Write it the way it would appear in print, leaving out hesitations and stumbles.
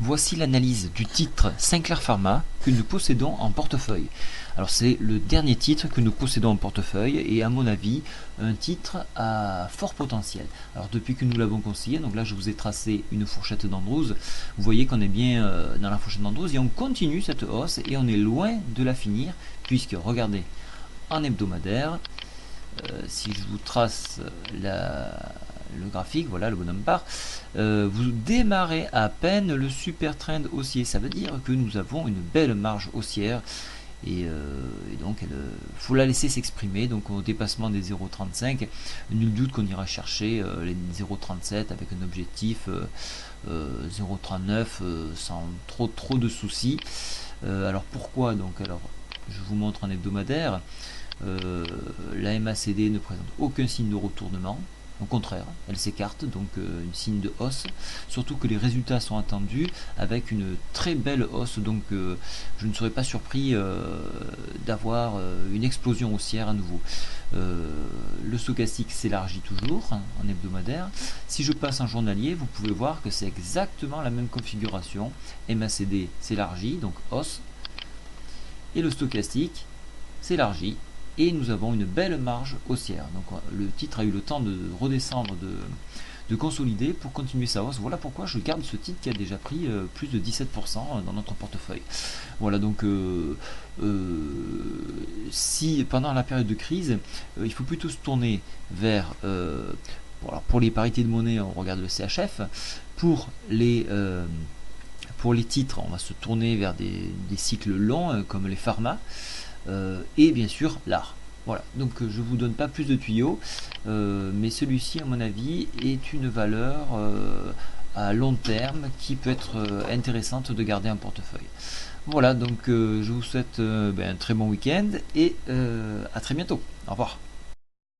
Voici l'analyse du titre Sinclair Pharma que nous possédons en portefeuille. Alors c'est le dernier titre que nous possédons en portefeuille et à mon avis un titre à fort potentiel. Alors depuis que nous l'avons conseillé, donc là je vous ai tracé une fourchette d'Andrews, vous voyez qu'on est bien dans la fourchette d'Andrews et on continue cette hausse et on est loin de la finir puisque regardez en hebdomadaire, si je vous trace le graphique, voilà le bonhomme part, vous démarrez à peine le super trend haussier, ça veut dire que nous avons une belle marge haussière et donc il faut la laisser s'exprimer. Donc au dépassement des 0,35, nul doute qu'on ira chercher les 0,37 avec un objectif 0,39 sans trop de soucis. Alors pourquoi donc, alors je vous montre en hebdomadaire. La MACD ne présente aucun signe de retournement. Au contraire, elle s'écarte, donc une signe de hausse, surtout que les résultats sont attendus avec une très belle hausse, donc je ne serais pas surpris d'avoir une explosion haussière à nouveau. Le stochastique s'élargit toujours hein, en hebdomadaire. Si je passe en journalier, vous pouvez voir que c'est exactement la même configuration. MACD s'élargit, donc hausse, et le stochastique s'élargit, et nous avons une belle marge haussière. Donc le titre a eu le temps de redescendre, de consolider pour continuer sa hausse. Voilà pourquoi je garde ce titre qui a déjà pris plus de 17% dans notre portefeuille. Voilà, donc si pendant la période de crise, il faut plutôt se tourner vers pour les parités de monnaie, on regarde le CHF. Pour les titres, on va se tourner vers des cycles longs comme les pharma. Et bien sûr l'art. Voilà, donc je vous donne pas plus de tuyaux, mais celui-ci à mon avis est une valeur à long terme qui peut être intéressante de garder en portefeuille. Voilà, donc je vous souhaite un très bon week-end et à très bientôt. Au revoir.